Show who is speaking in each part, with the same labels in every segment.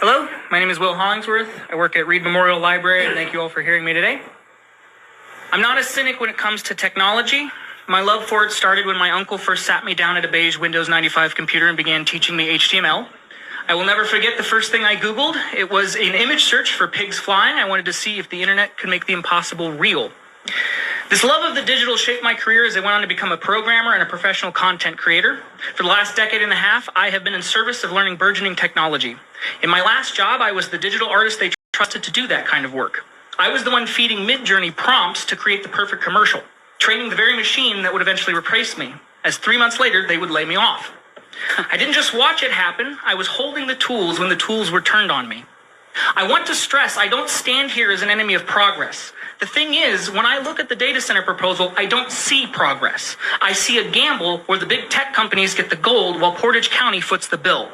Speaker 1: Hello, my name is Will Hollingsworth. I work at Reed Memorial Library, and thank you all for hearing me today. I'm not a cynic when it comes to technology. My love for it started when my uncle first sat me down at a beige Windows 95 computer and began teaching me HTML. I will never forget the first thing I Googled. It was an image search for pigs flying. I wanted to see if the internet could make the impossible real. This love of the digital shaped my career as I went on to become a programmer and a professional content creator. For the last decade and a half, I have been in service of learning burgeoning technology. In my last job, I was the digital artist they trusted to do that kind of work. I was the one feeding Midjourney prompts to create the perfect commercial, training the very machine that would eventually replace me, as 3 months later, they would lay me off. I didn't just watch it happen, I was holding the tools when the tools were turned on me. I want to stress, I don't stand here as an enemy of progress. The thing is, when I look at the data center proposal, I don't see progress. I see a gamble where the big tech companies get the gold while Portage County foots the bill.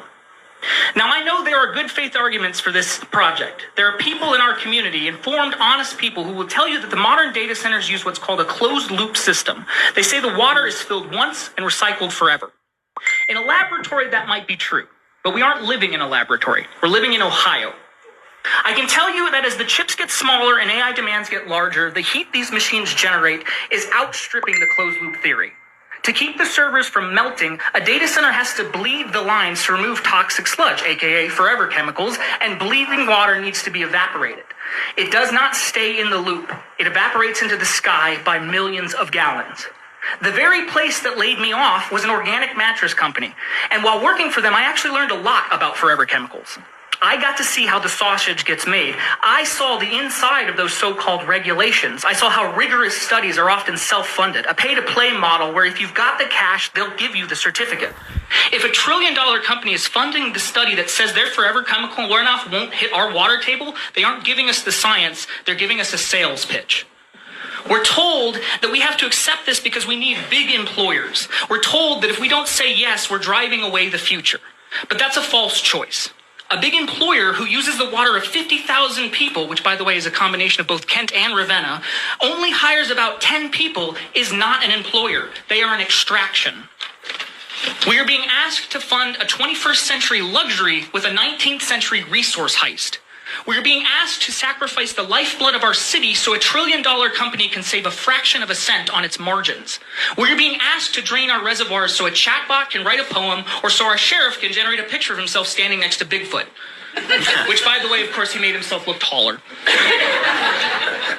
Speaker 1: Now, I know there are good faith arguments for this project. There are people in our community, informed, honest people, who will tell you that the modern data centers use what's called a closed loop system. They say the water is filled once and recycled forever. In a laboratory, that might be true, but we aren't living in a laboratory. We're living in Ohio. I can tell you that as the chips get smaller and AI demands get larger, the heat these machines generate is outstripping the closed loop theory. To keep the servers from melting, a data center has to bleed the lines to remove toxic sludge, aka forever chemicals, and bleeding water needs to be evaporated. It does not stay in the loop. It evaporates into the sky by millions of gallons. The very place that laid me off was an organic mattress company, and while working for them, I actually learned a lot about forever chemicals. I got to see how the sausage gets made. I saw the inside of those so-called regulations. I saw how rigorous studies are often self-funded, a pay-to-play model where if you've got the cash, they'll give you the certificate. If a trillion-dollar company is funding the study that says their forever chemical runoff won't hit our water table, they aren't giving us the science, they're giving us a sales pitch. We're told that we have to accept this because we need big employers. We're told that if we don't say yes, we're driving away the future. But that's a false choice. A big employer who uses the water of 50,000 people, which by the way is a combination of both Kent and Ravenna, only hires about 10 people is not an employer. They are an extraction. We are being asked to fund a 21st century luxury with a 19th century resource heist. We are being asked to sacrifice the lifeblood of our city so a trillion-dollar company can save a fraction of a cent on its margins. We are being asked to drain our reservoirs so a chatbot can write a poem or so our sheriff can generate a picture of himself standing next to Bigfoot. Which, by the way, of course, he made himself look taller.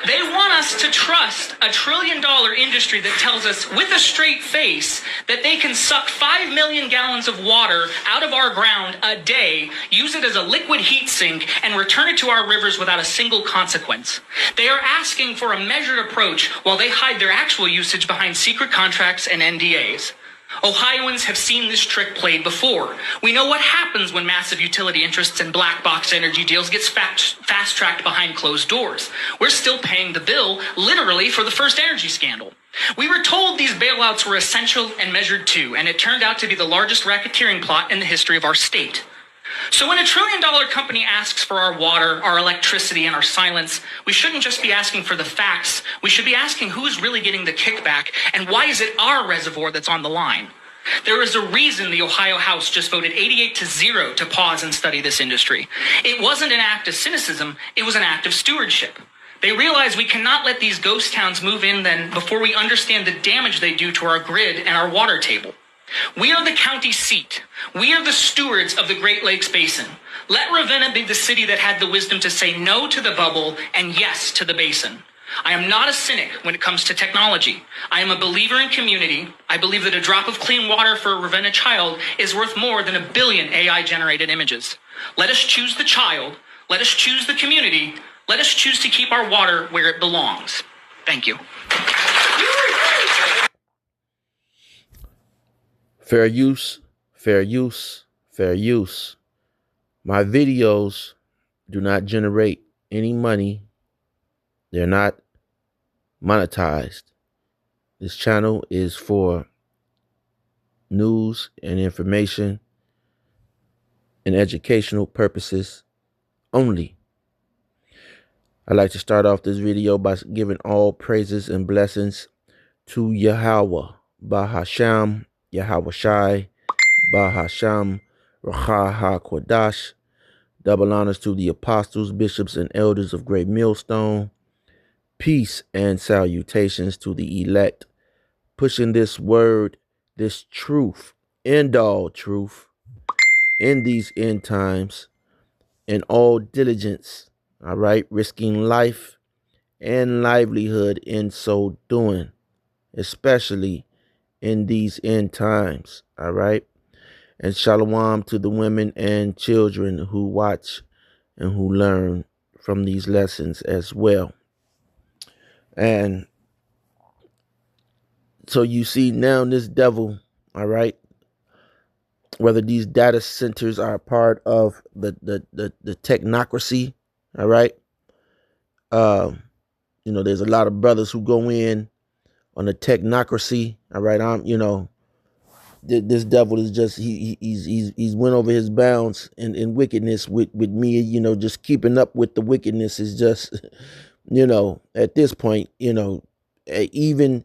Speaker 1: They want us to trust a trillion-dollar industry that tells us with a straight face that they can suck 5 million gallons of water out of our ground a day, use it as a liquid heat sink, and return it to our rivers without a single consequence. They are asking for a measured approach while they hide their actual usage behind secret contracts and NDAs. Ohioans have seen this trick played before. We know what happens when massive utility interests and black box energy deals gets fast-tracked behind closed doors. We're still paying the bill, literally, for the first energy scandal. We were told these bailouts were essential and measured too, and it turned out to be the largest racketeering plot in the history of our state. So when a trillion-dollar company asks for our water, our electricity, and our silence, we shouldn't just be asking for the facts. We should be asking who's really getting the kickback, and why is it our reservoir that's on the line? There is a reason the Ohio House just voted 88-0 to pause and study this industry. It wasn't an act of cynicism, it was an act of stewardship. They realize we cannot let these ghost towns move in then before we understand the damage they do to our grid and our water table. We are the county seat. We are the stewards of the Great Lakes Basin. Let Ravenna be the city that had the wisdom to say no to the bubble and yes to the basin. I am not a cynic when it comes to technology. I am a believer in community. I believe that a drop of clean water for a Ravenna child is worth more than 1 billion AI-generated images. Let us choose the child. Let us choose the community. Let us choose to keep our water where it belongs. Thank you.
Speaker 2: Fair use, fair use, fair use. My videos do not generate any money. They're not monetized. This channel is for news and information and educational purposes only. I'd like to start off this video by giving all praises and blessings to Yahweh, Bahasham, Yahweh Shai, Bahasham, Raha HaKodash, Double honors to the apostles, bishops, and elders of Great Millstone. Peace and salutations to the elect, pushing this word, this truth, end all truth, in these end times, in all diligence, all right, risking life and livelihood in so doing, especially in these end times, all right. And shalom to the women and children who watch and who learn from these lessons as well. And so you see now this devil, all right, whether these data centers are a part of the technocracy, all right. There's a lot of brothers who go in on the technocracy, all right. This devil is just he's went over his bounds in wickedness with me. Just keeping up with the wickedness is just at this point, even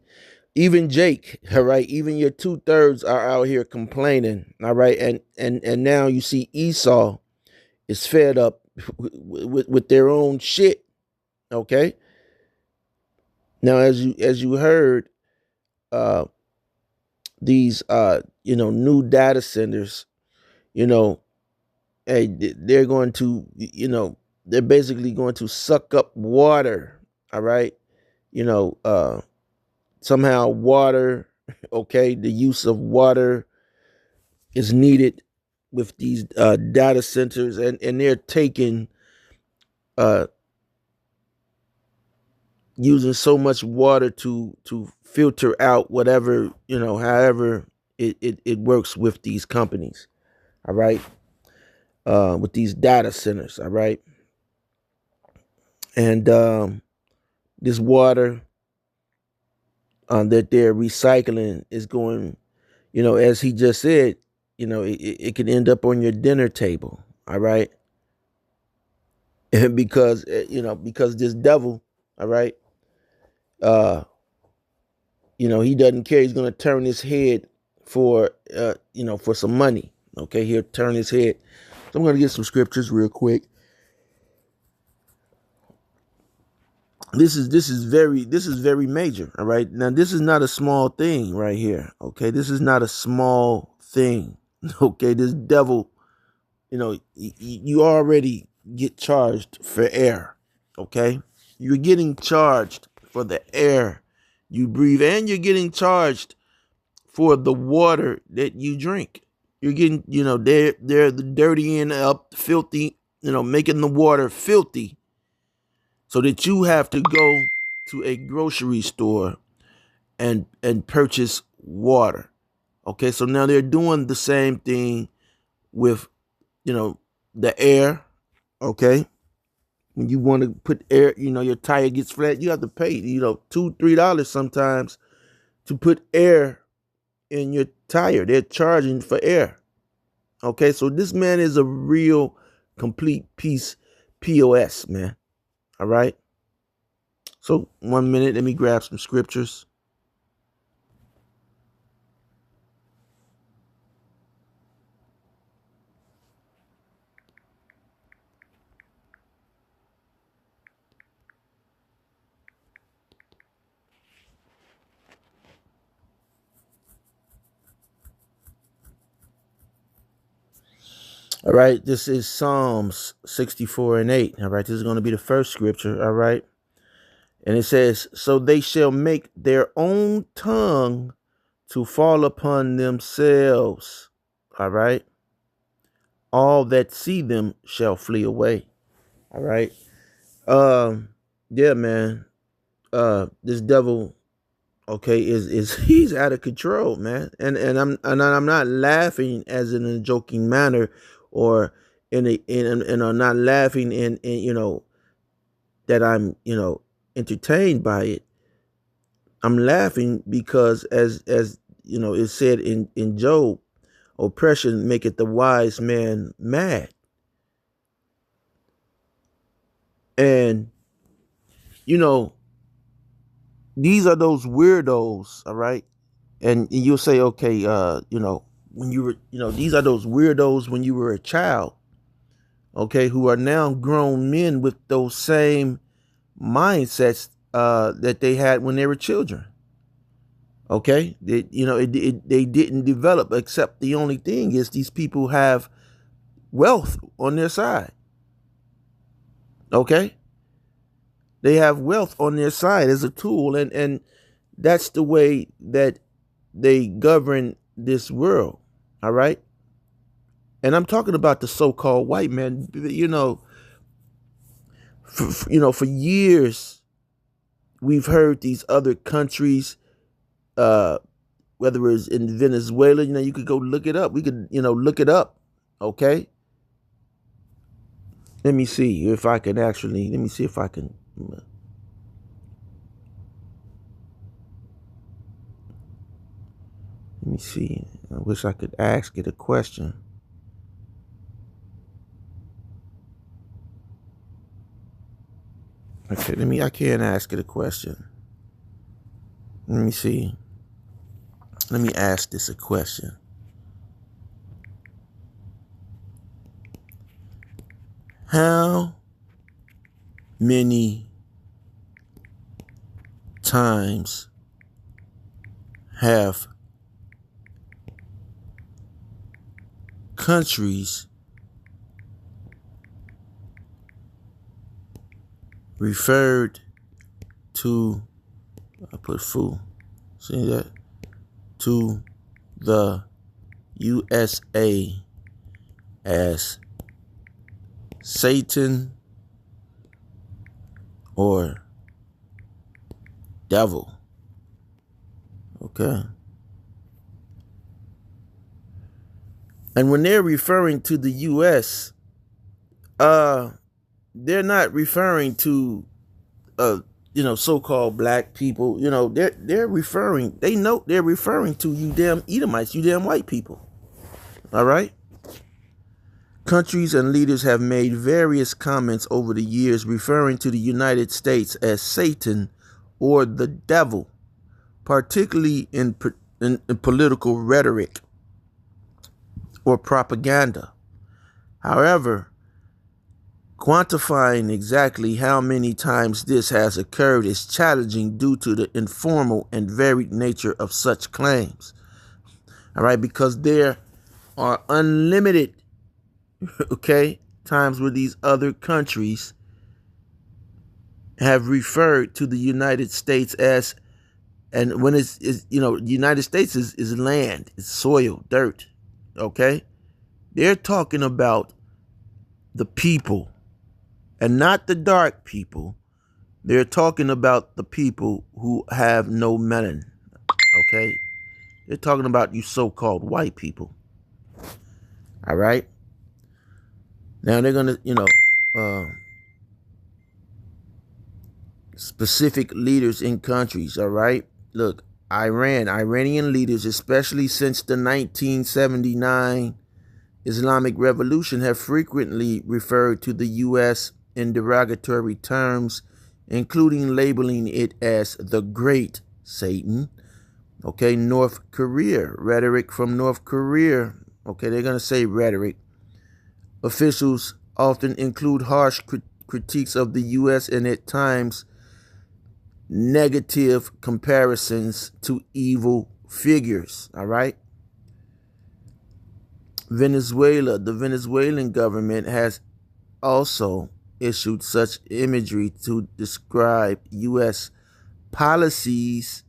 Speaker 2: Jake, all right, even your 2/3 are out here complaining, all right, and now you see Esau is fed up with their own shit, okay. Now, as you heard, these new data centers, hey, they're going to, they're basically going to suck up water, all right, somehow water, okay, the use of water is needed with these data centers, and they're taking using so much water to filter out whatever, however it works with these companies, all right, with these data centers, all right. And this water that they're recycling is going, as he just said, it can end up on your dinner table, all right. And because this devil, all right, he doesn't care. He's going to turn his head for some money. Okay, he'll turn his head. So I'm going to get some scriptures real quick. This is very major. All right, now this is not a small thing right here. Okay, this is not a small thing. Okay, this devil, you already get charged for air. Okay, you're getting charged for the air you breathe, and you're getting charged for the water that you drink. You're getting, they're dirtying up, filthy, making the water filthy, so that you have to go to a grocery store and purchase water. Okay, so now they're doing the same thing with, the air. Okay, when you want to put air, your tire gets flat, you have to pay, $2-3 sometimes to put air in your tire. They're charging for air. Okay, so this man is a real complete piece POS, man. All right. So 1 minute, let me grab some scriptures. All right, this is Psalms 64:8. All right, this is going to be the first scripture. All right, and it says, "So they shall make their own tongue to fall upon themselves." All right, all that see them shall flee away. All right, yeah, man. This devil, okay, is he's out of control, man, and I'm not laughing as in a joking manner, or in I'm not laughing in that I'm entertained by it. I'm laughing because as it said in Job, oppression maketh the wise man mad. And these are those weirdos, all right? And you'll say, okay, when you were, these are those weirdos when you were a child. okay, who are now grown men with those same mindsets that they had when they were children. Okay, they didn't develop, except the only thing is these people have wealth on their side. Okay, they have wealth on their side as a tool, and that's the way that they govern this world. All right, and I'm talking about the so-called white man. For years we've heard these other countries, whether it's in Venezuela, you could go look it up. We could, look it up. Okay. Let me see if I can let me see if I can. Let me see. I wish I could ask it a question. Okay, I can't ask it a question. Let me see. Let me ask this a question. How many times have countries referred to, I put foo, see that, to the USA as Satan or devil? Okay. And when they're referring to the US, they're not referring to so-called black people. They're referring to you damn Edomites, you damn white people. All right? Countries and leaders have made various comments over the years referring to the United States as Satan or the devil, particularly in political rhetoric or propaganda. However, quantifying exactly how many times this has occurred is challenging due to the informal and varied nature of such claims. All right, because there are unlimited, times where these other countries have referred to the United States as, and when it's the United States is land, it's soil, dirt. Okay, they're talking about the people and not the dark people. They're talking about the people who have no melanin. Okay, they're talking about you so-called white people. All right. Now they're gonna, specific leaders in countries. All right. Look, Iranian leaders, especially since the 1979 Islamic Revolution, have frequently referred to the U.S. in derogatory terms, including labeling it as the Great Satan. Okay, North Korea, rhetoric from North Korea. Okay, they're going to say rhetoric. Officials often include harsh critiques of the U.S. and at times negative comparisons to evil figures. All right. Venezuela, the Venezuelan government has also issued such imagery to describe U.S. policies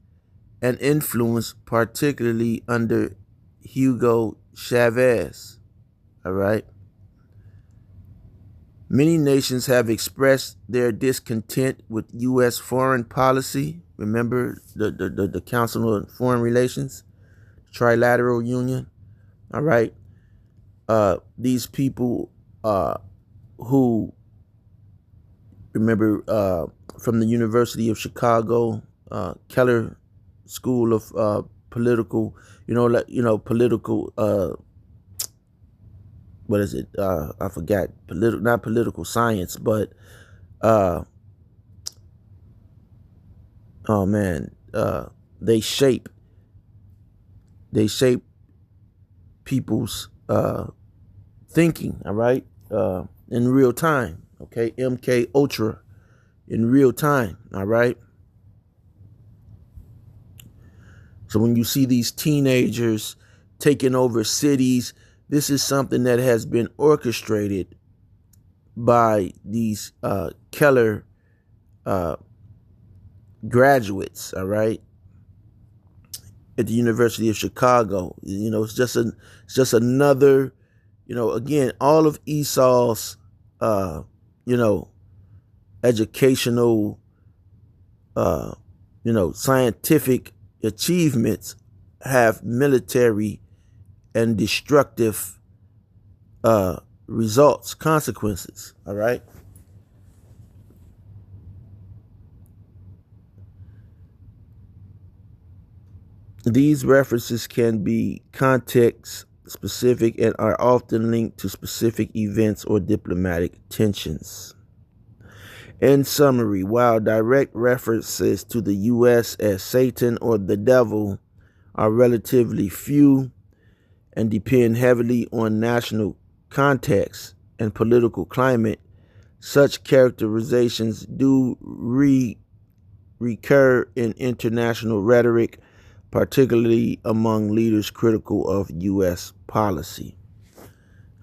Speaker 2: and influence, particularly under Hugo Chavez. All right. Many nations have expressed their discontent with U.S. foreign policy. Remember the Council on Foreign Relations, Trilateral Union. All right. These people who, remember, from the University of Chicago, Keller School of Political, political, what is it? I forgot. Not political science, but oh man, they shape people's thinking. All right, in real time. Okay, MK Ultra in real time. All right. So when you see these teenagers taking over cities, this is something that has been orchestrated by these Keller graduates, all right, at the University of Chicago. It's just another, again, all of Esau's, educational, scientific achievements have military and destructive results, consequences, all right? These references can be context specific and are often linked to specific events or diplomatic tensions. In summary, while direct references to the U.S. as Satan or the devil are relatively few and depend heavily on national context and political climate, such characterizations do recur in international rhetoric, particularly among leaders critical of U.S. policy.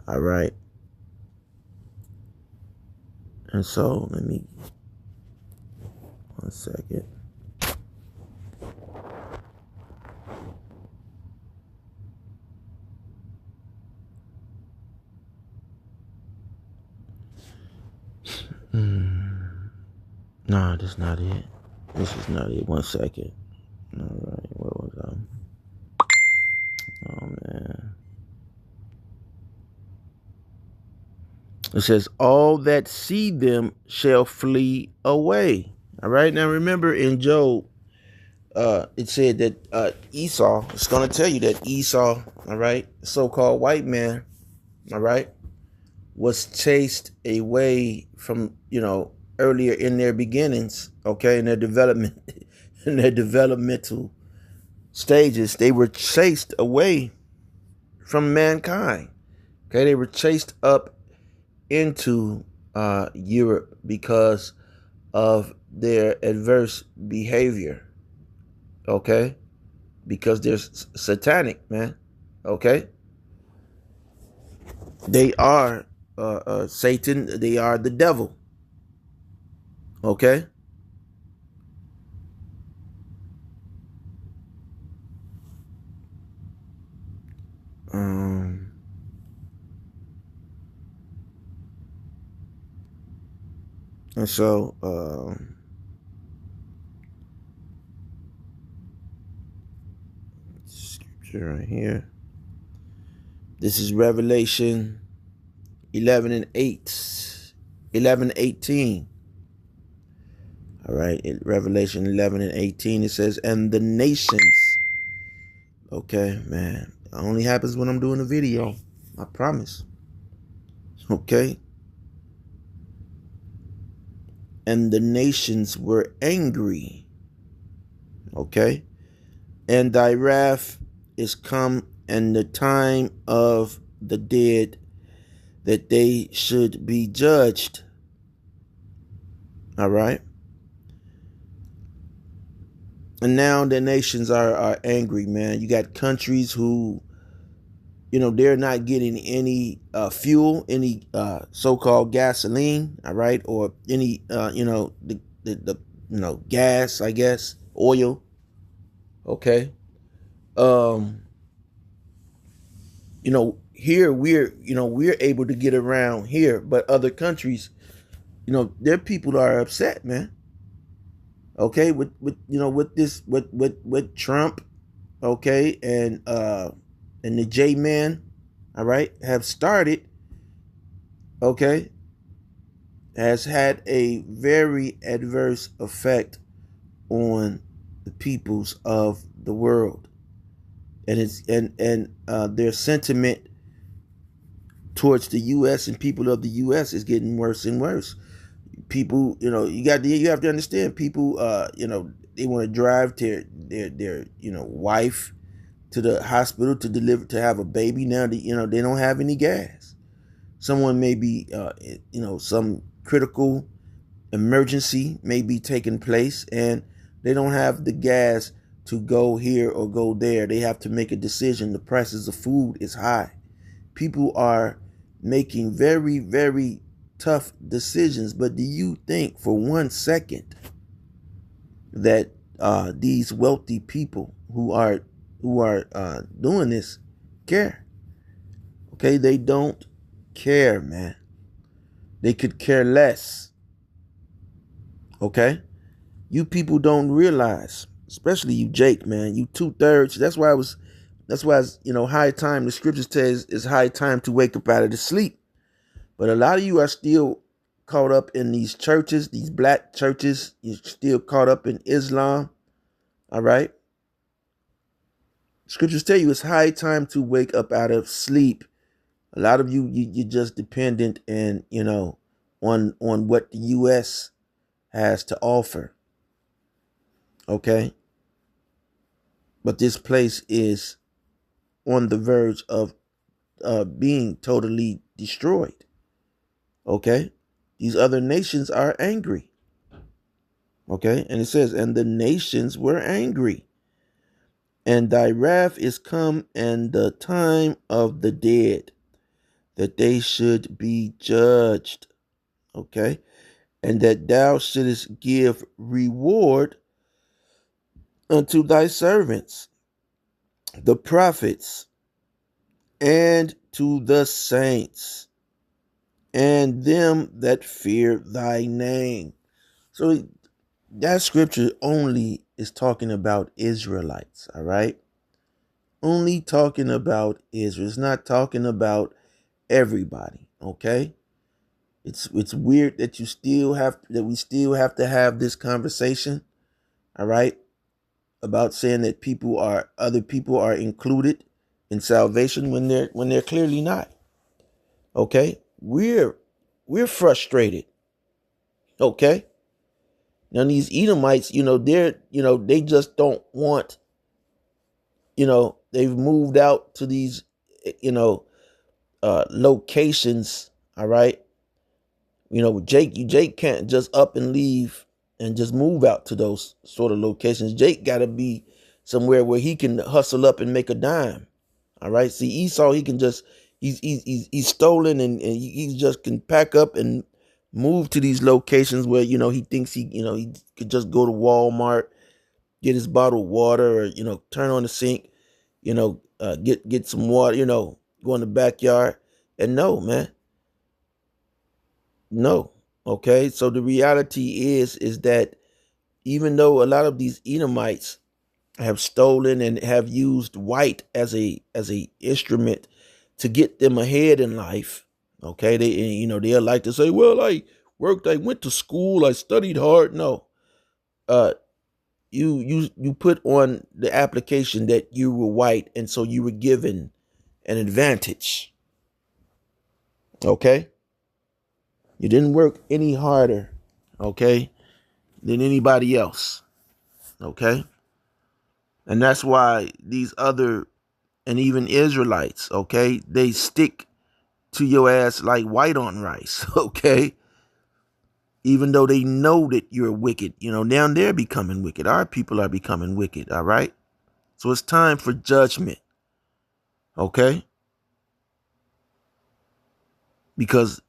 Speaker 2: All right. And so, let me, 1 second. No, that's not it. This is not it. 1 second. All right, where was I? Oh, man. It says, all that see them shall flee away. All right, now remember in Job, it said that Esau, it's going to tell you that Esau, all right, so-called white man, all right, was chased away from, earlier in their beginnings, okay, in their development, in their developmental stages. They were chased away from mankind. Okay, they were chased up into Europe because of their adverse behavior. Okay, because they're satanic, man. Okay, they are Satan. They are the devil. Okay. And so, scripture right here. This is Revelation 11:18. All right, Revelation 11:18. It says, "And the nations." Okay, man. It only happens when I'm doing a video. I promise. Okay. And the nations were angry. Okay. And thy wrath is come, and the time of the dead, that they should be judged. All right. And now the nations are angry, man. You got countries who, they're not getting any fuel, any so-called gasoline, all right, or any, the gas, I guess, oil. Okay. Here we're able to get around here, but other countries, their people are upset, man. Okay, with Trump, okay, and the J-Man, all right, have started, okay, has had a very adverse effect on the peoples of the world, and their sentiment towards the U.S. and people of the U.S. is getting worse and worse. People, you have to understand, people, they want to drive their wife to the hospital to have a baby. Now, they don't have any gas. Someone may be, some critical emergency may be taking place, and they don't have the gas to go here or go there. They have to make a decision. The prices of food is high. People are making very, very tough decisions. But do you think for 1 second that these wealthy people who are doing this care? Okay, they don't care, man. They could care less. Okay, you people don't realize, especially you, Jake, man. You 2/3. That's why it's high time. The scripture says it's high time to wake up out of the sleep. But a lot of you are still caught up in these churches, these black churches. You're still caught up in Islam. All right. Scriptures tell you it's high time to wake up out of sleep. A lot of you're just dependent and, on what the U.S. has to offer. Okay. But this place is on the verge of being totally destroyed. Okay. These other nations are angry. Okay. And it says, and the nations were angry. And thy wrath is come, and the time of the dead, that they should be judged. Okay. And that thou shouldest give reward unto thy servants, the prophets, and to the saints, and them that fear thy name. So that scripture only is talking about Israelites, all right? Only talking about Israel. It's not talking about everybody, okay? It's weird that we still have to have this conversation, all right? About saying that other people are included in salvation when they're clearly not. Okay? We're frustrated. Okay? Now these Edomites, they just don't want, they've moved out to these, locations. All right. Jake can't just up and leave and just move out to those sort of locations. Jake got to be somewhere where he can hustle up and make a dime. All right. See, Esau, he can just, he's stolen and he just can pack up and move to these locations where, he thinks he could just go to Walmart, get his bottled water, or, turn on the sink, get some water, go in the backyard. And no, man. No. Okay. So the reality is that even though a lot of these Edomites have stolen and have used white as a instrument to get them ahead in life, okay, they'll like to say, well, I went to school, I studied hard. No. You put on the application that you were white, and so you were given an advantage. Okay? You didn't work any harder, okay, than anybody else. Okay? And that's why these other, and even Israelites, okay, they stick to your ass like white on rice, okay? Even though they know that you're wicked, now they're becoming wicked. Our people are becoming wicked, all right? So it's time for judgment, okay? Because,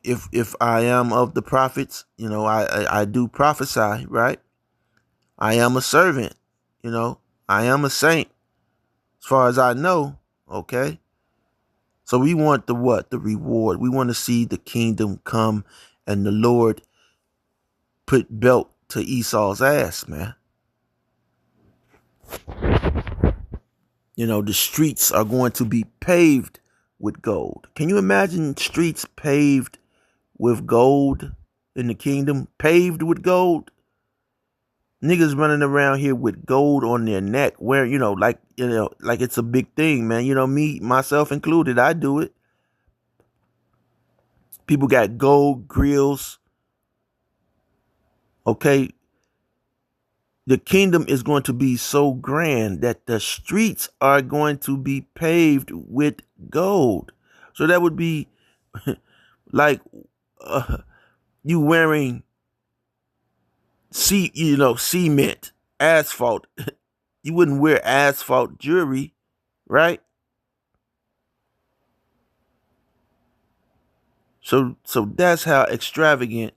Speaker 2: if I am of the prophets, I do prophesy, right? I am a servant, I am a saint, as far as I know, okay? So we want the what? The reward. We want to see the kingdom come and the Lord put belt to Esau's ass, man. The streets are going to be paved with gold. Can you imagine streets paved with gold in the kingdom? Paved with gold? Niggas running around here with gold on their neck, where, like it's a big thing, man. Me, myself included, I do it. People got gold grills. Okay. The kingdom is going to be so grand that the streets are going to be paved with gold. So that would be like you wearing cement, asphalt. You wouldn't wear asphalt jewelry, right? So that's how extravagant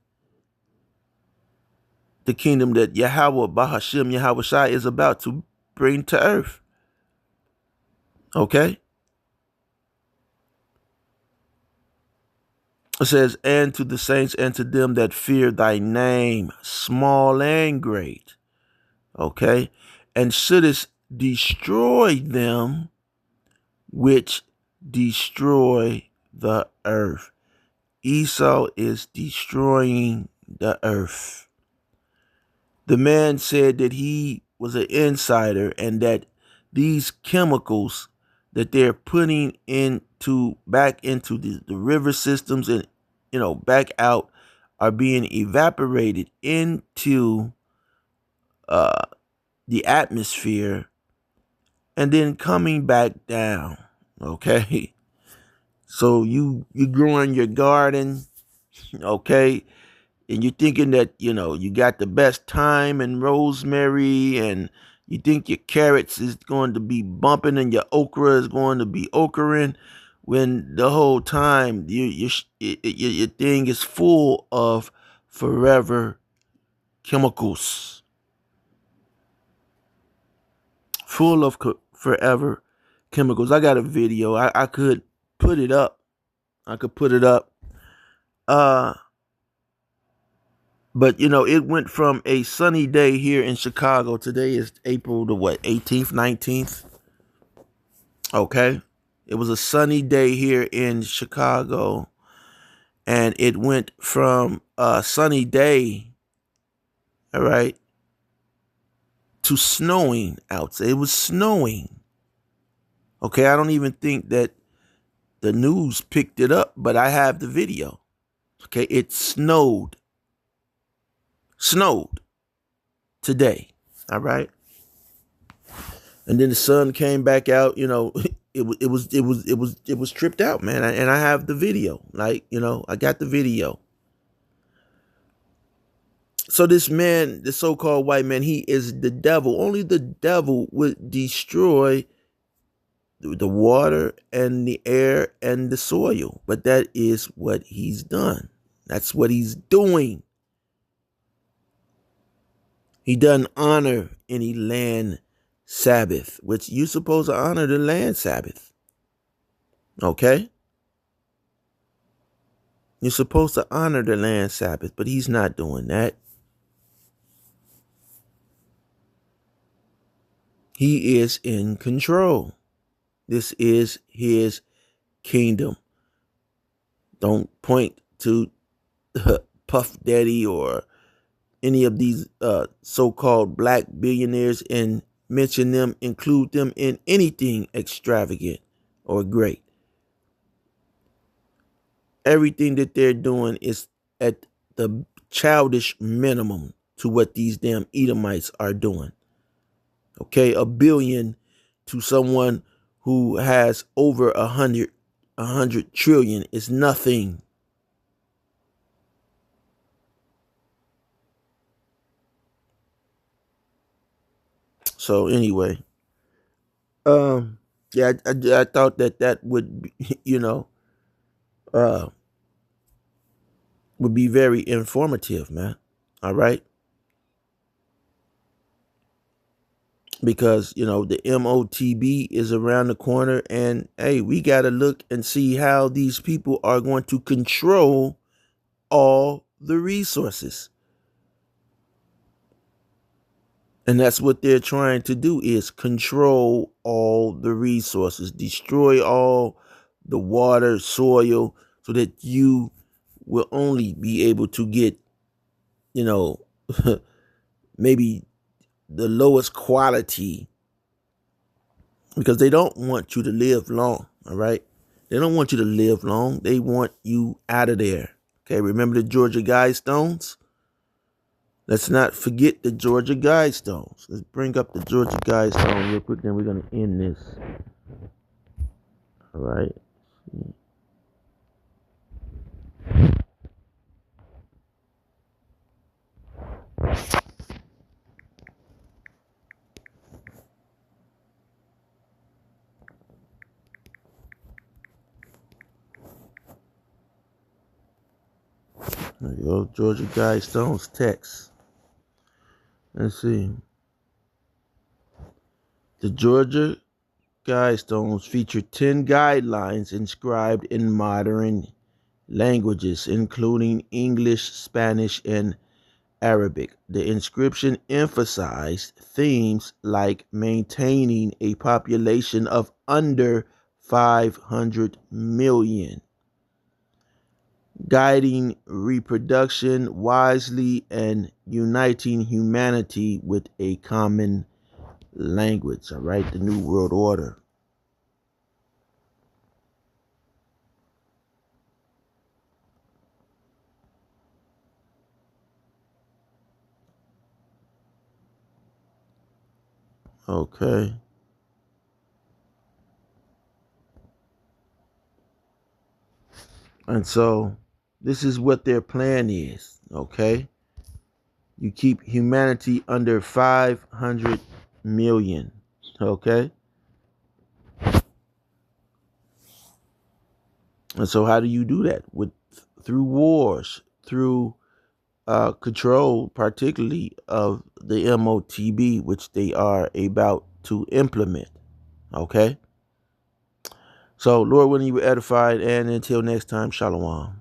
Speaker 2: the kingdom that Yahweh Bahashim Yahweh Shai is about to bring to earth. Okay? It says, and to the saints and to them that fear thy name, small and great. Okay? And shouldest destroy them which destroy the earth. Esau is destroying the earth. The man said that he was an insider and that these chemicals that they're putting back into the river systems and back out are being evaporated into the atmosphere and then coming back down. Okay, so you grow in your garden, okay, and you're thinking that you got the best thyme and rosemary, and you think your carrots is going to be bumping and your okra is going to be okering, when the whole time your thing is full of forever chemicals, full of forever chemicals. I got a video. I could put it up. But it went from a sunny day here in Chicago. Today is April the 18th, 19th. Okay. It was a sunny day here in Chicago, and it went from a sunny day, all right, to snowing outside. It was snowing. Okay, I don't even think that the news picked it up, but I have the video. Okay, it snowed today. All right. And then the sun came back out, it was tripped out, man. And I have the video. I got the video. So this man, the so-called white man, he is the devil. Only the devil would destroy the water and the air and the soil. But that is what he's done. That's what he's doing. He doesn't honor any land Sabbath, which you're supposed to honor the land Sabbath. Okay? You're supposed to honor the land Sabbath, but he's not doing that. He is in control. This is his kingdom. Don't point to Puff Daddy or any of these so-called black billionaires and mention them, include them in anything extravagant or great. Everything that they're doing is at the childish minimum to what these damn Edomites are doing. Okay, $1 billion to someone who has over 100 trillion is nothing. So anyway, yeah, I thought that would be, would be very informative, man. All right. Because, the MOTB is around the corner, and hey, we got to look and see how these people are going to control all the resources. And that's what they're trying to do, is control all the resources, destroy all the water, soil, so that you will only be able to get, maybe the lowest quality, because they don't want you to live long. All right. They don't want you to live long. They want you out of there. Okay. Remember the Georgia Guidestones? Let's not forget the Georgia Guidestones. Let's bring up the Georgia Guidestone real quick, then we're going to end this. All right. There you go. Georgia Guidestones text. Let's see. The Georgia Guidestones feature 10 guidelines inscribed in modern languages, including English, Spanish, and Arabic. The inscription emphasized themes like maintaining a population of under 500 million, guiding reproduction wisely, and uniting humanity with a common language. All right, the New World Order. Okay. And so this is what their plan is. Okay. You keep humanity under 500 million. Okay. And so how do you do that? Through wars, through control, particularly of the MOTB, which they are about to implement. Okay. So, Lord willing, you were edified, and until next time, shalom.